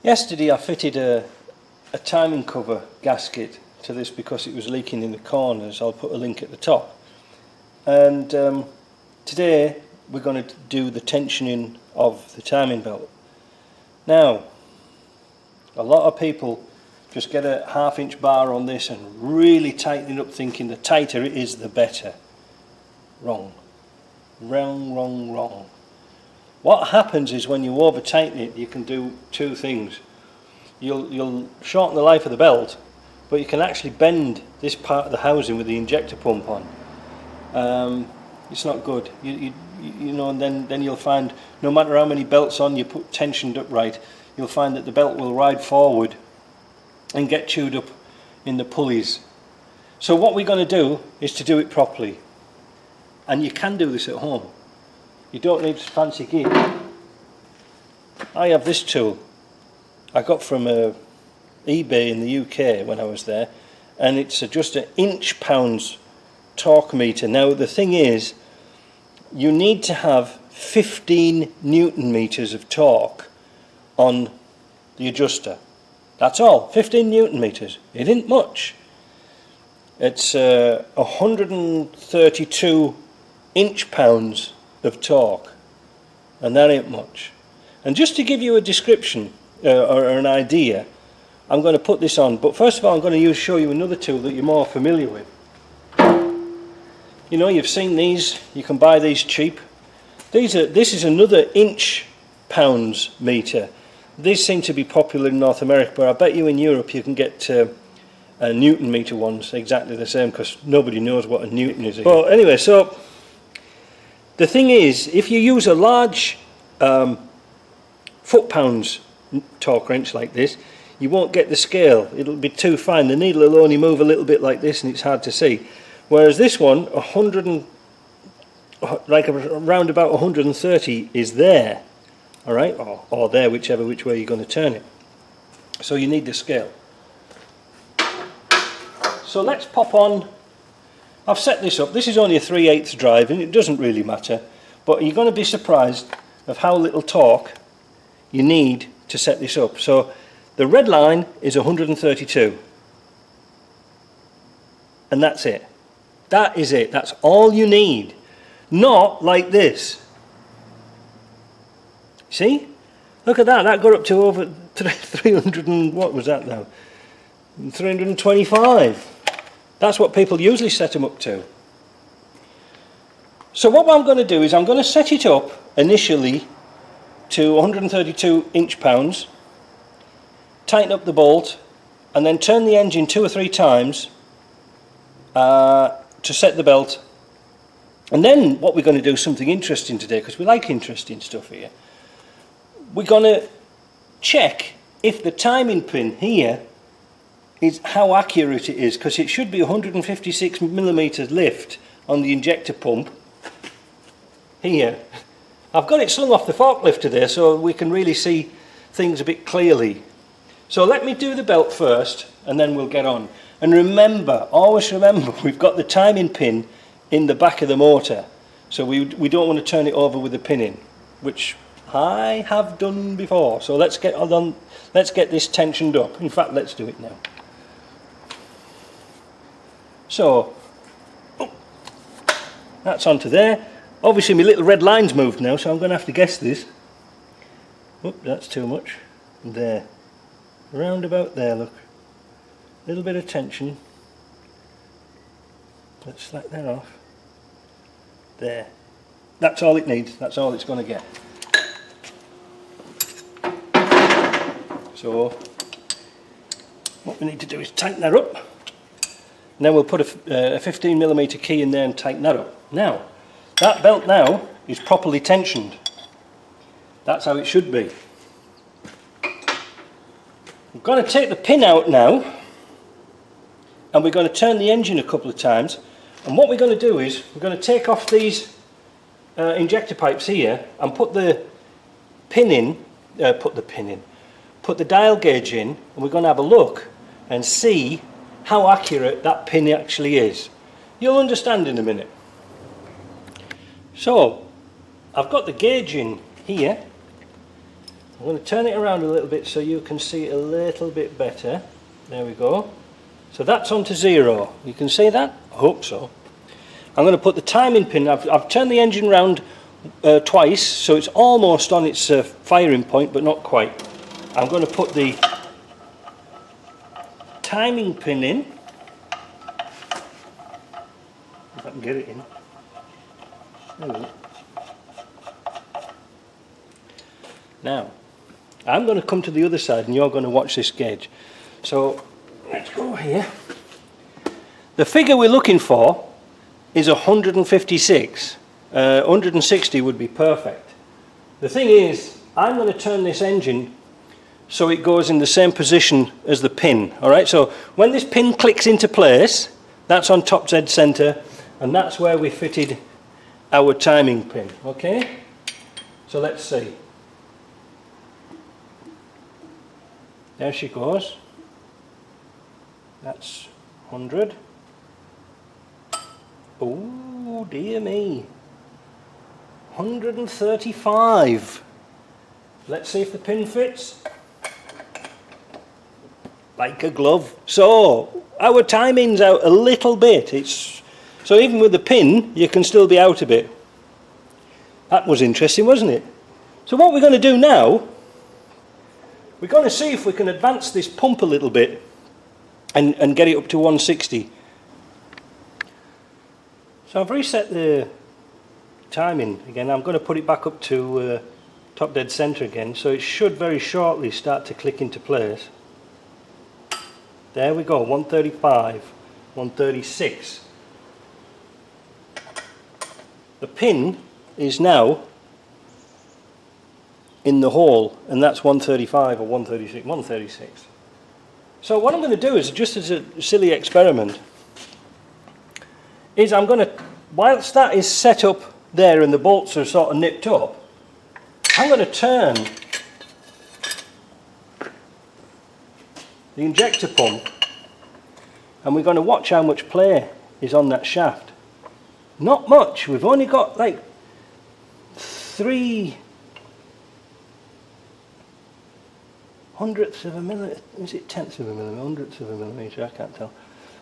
Yesterday I fitted a timing cover gasket to this because it was leaking in the corners. I'll put a link at the top. And today we're going to do the tensioning of the timing belt. Now, a lot of people just get a 1/2 inch bar on this and really tighten it up, thinking the tighter it is the better. Wrong. Wrong, wrong, wrong. What happens is when you over tighten it, you can do two things. You'll shorten the life of the belt, but you can actually bend this part of the housing with the injector pump on. It's not good. You know, and then you'll find no matter how many belts on you put tensioned up right, you'll find that the belt will ride forward and get chewed up in the pulleys. So what we're going to do is to do it properly, and you can do this at home. You don't need fancy gear. I have this tool I got from eBay in the UK when I was there, and it's just an inch-pounds torque meter. Now the thing is, you need to have 15 Newton meters of torque on the adjuster. That's all, 15 Newton meters. It isn't much. It's 132 inch-pounds of torque, and that ain't much. And just to give you a description or an idea, I'm going to put this on, but first of all I'm going to show you another tool that you're more familiar with. You know, you've seen these, you can buy these cheap. This is another inch-pounds meter. These seem to be popular in North America, but I bet you in Europe you can get Newton meter ones exactly the same, because nobody knows what a Newton is. But anyway, so the thing is, if you use a large foot-pounds torque wrench like this, you won't get the scale. It'll be too fine. The needle will only move a little bit like this, and it's hard to see. Whereas this one, around about 130 is there, all right, or there, which way you're going to turn it. So you need the scale. So let's pop on. I've set this up. This is only a 3/8 drive, and it doesn't really matter, but you're going to be surprised of how little torque you need to set this up. So the red line is 132, and that's it. That is it. That's all you need. Not like this. See? Look at that. That got up to over 300 and what was that now? 325. That's what people usually set them up to. So what I'm going to do is I'm going to set it up initially to 132 inch-pounds, tighten up the bolt, and then turn the engine 2 or 3 times to set the belt. And then what we're going to do is something interesting today, because we like interesting stuff here. We're going to check if the timing pin here is how accurate it is, because it should be 156 millimeters lift on the injector pump here. I've got it slung off the forklift today so we can really see things a bit clearly. So let me do the belt first, and then we'll get on. And remember, always remember, we've got the timing pin in the back of the motor, so we don't want to turn it over with the pin in, which I have done before. So let's get on. Let's get this tensioned up. In fact, let's do it now. So that's onto there. Obviously my little red line's moved now, so I'm going to have to guess this. Oh, that's too much. There. Round about there, look. A little bit of tension. Let's slack that off. There. That's all it needs. That's all it's going to get. So what we need to do is tighten that up. And then we'll put a 15mm key in there and tighten that up. Now, that belt now is properly tensioned. That's how it should be. We're going to take the pin out now, and we're going to turn the engine a couple of times. And what we're going to do is we're going to take off these injector pipes here and put the pin in, put the dial gauge in, and we're going to have a look and see how accurate that pin actually is. You'll understand in a minute. So I've got the gauge in here, I'm going to turn it around a little bit so you can see it a little bit better. There we go. So that's onto 0. You can see that? I hope so. I'm going to put the timing pin. I've turned the engine round twice, so it's almost on its firing point, but not quite. I'm going to put the timing pin in. If I can get it in. There we go. Now, I'm going to come to the other side and you're going to watch this gauge. So, let's go here. The figure we're looking for is 156. 160 would be perfect. The thing is, I'm going to turn this engine so it goes in the same position as the pin. Alright, so when this pin clicks into place, that's on top dead center, and that's where we fitted our timing pin. Okay? So let's see. There she goes. That's 100. Oh dear me. 135. Let's see if the pin fits. Like a glove. So our timing's out a little bit. So even with the pin you can still be out a bit. That was interesting, wasn't it? So what we're going to do now, we're going to see if we can advance this pump a little bit and get it up to 160. So I've reset the timing again. I'm going to put it back up to top dead center again, so it should very shortly start to click into place. There we go, 135, 136. The pin is now in the hole, and that's 135 or 136, 136. So what I'm going to do is, just as a silly experiment, is I'm going to, whilst that is set up there and the bolts are sort of nipped up, I'm going to turn the injector pump and we're going to watch how much play is on that shaft. Not much, we've only got like 3 hundredths of a millimetre, is it tenths of a millimetre, hundredths of a millimetre, I can't tell.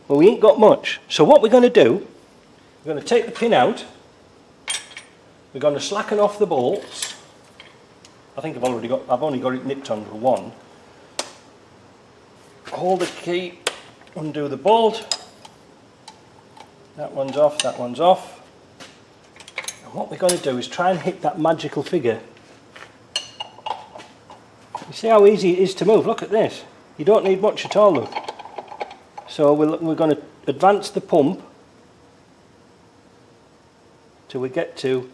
Well, we ain't got much. So what we're going to do, we're going to take the pin out, we're going to slacken off the bolts. I think I've only got it nipped onto one. Hold the key, undo the bolt. That one's off, that one's off. And what we're going to do is try and hit that magical figure. You see how easy it is to move? Look at this. You don't need much at all, look. So we're going to advance the pump till we get to,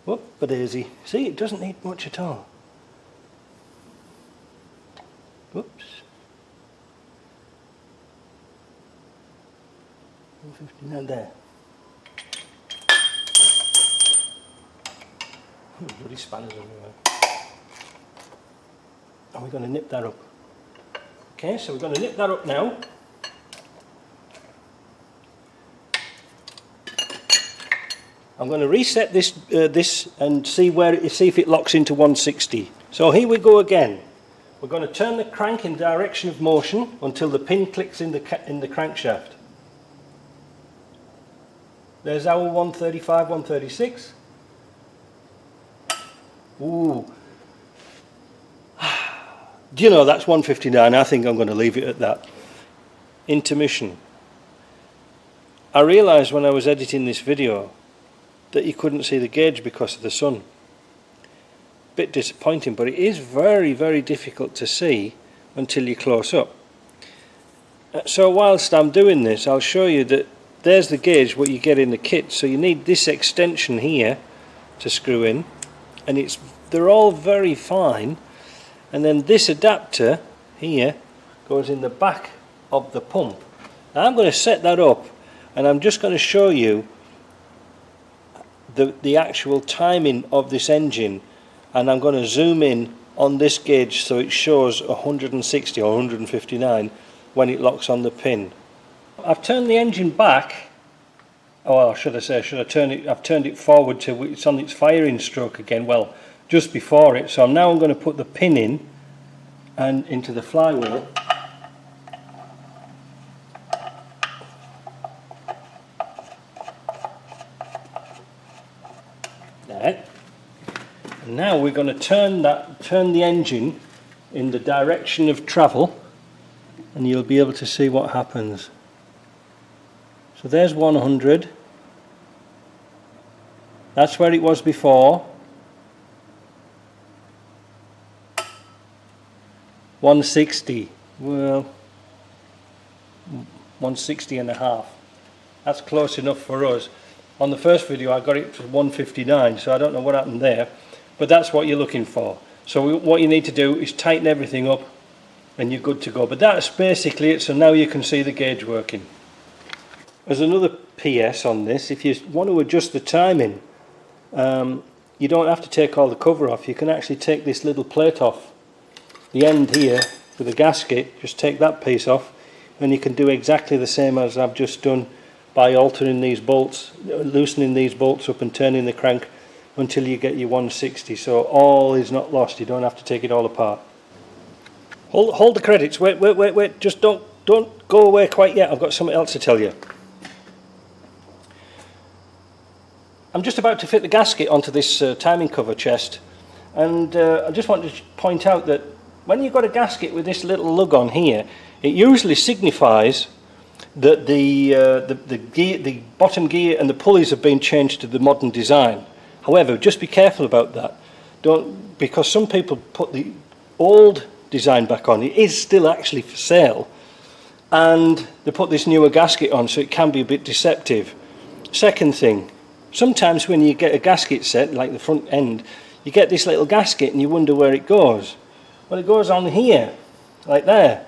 whoop-a-daisy. See, it doesn't need much at all. Whoops. 159 there. Bloody spanners everywhere. And we're going to nip that up. Okay, so we're going to nip that up now. I'm going to reset this and see if it locks into 160. So here we go again. We're going to turn the crank in direction of motion until the pin clicks in the crankshaft. There's our 135, 136. Ooh. Do you know, that's 159. I think I'm going to leave it at that. Intermission. I realised when I was editing this video that you couldn't see the gauge because of the sun. Bit disappointing, but it is very, very difficult to see until you're close up. So whilst I'm doing this, I'll show you that there's the gauge, what you get in the kit. So you need this extension here to screw in, and they're all very fine. And then this adapter here goes in the back of the pump. Now I'm going to set that up, and I'm just going to show you the actual timing of this engine, and I'm going to zoom in on this gauge so it shows 160 or 159 when it locks on the pin. I've turned the engine back, or should I say, I've turned it forward to it's on its firing stroke again. Well, just before it. So now I'm going to put the pin in and into the flywheel. There. And now we're going to turn the engine in the direction of travel, and you'll be able to see what happens. So there's 100. That's where it was before. 160. Well, 160 and a half. That's close enough for us. On the first video I got it to 159, so I don't know what happened there, but that's what you're looking for. So what you need to do is tighten everything up and you're good to go. But that's basically it, so now you can see the gauge working. There's another PS on this. If you want to adjust the timing, you don't have to take all the cover off. You can actually take this little plate off the end here with a gasket, just take that piece off, and you can do exactly the same as I've just done by altering these bolts, loosening these bolts up and turning the crank until you get your 160. So all is not lost. You don't have to take it all apart. Hold the credits. Wait. Just don't go away quite yet. I've got something else to tell you. I'm just about to fit the gasket onto this timing cover chest, and I just want to point out that when you've got a gasket with this little lug on here, it usually signifies that the bottom gear and the pulleys have been changed to the modern design. However, just be careful about that. Because some people put the old design back on. It is still actually for sale, and they put this newer gasket on, so it can be a bit deceptive. Second thing, sometimes when you get a gasket set, like the front end, you get this little gasket and you wonder where it goes. Well, it goes on here, like there.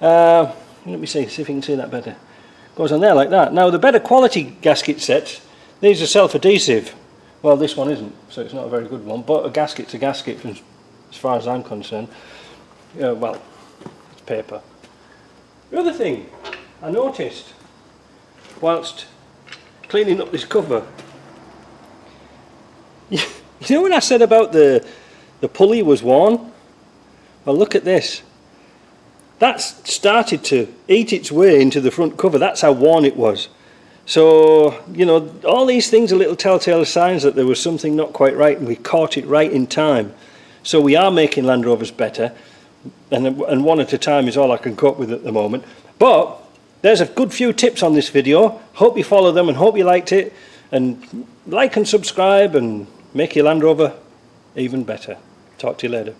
Let me see if you can see that better. It goes on there like that. Now, the better quality gasket sets, these are self-adhesive. Well, this one isn't, so it's not a very good one, but a gasket's a gasket as far as I'm concerned. Well, it's paper. The other thing I noticed whilst cleaning up this cover, you know when I said about the pulley was worn? Well, look at this. That's started to eat its way into the front cover. That's how worn it was. So, you know, all these things are little telltale signs that there was something not quite right, and we caught it right in time. So we are making Land Rovers better, and one at a time is all I can cope with at the moment. But there's a good few tips on this video. Hope you follow them and hope you liked it. And like and subscribe and make your Land Rover even better. Talk to you later.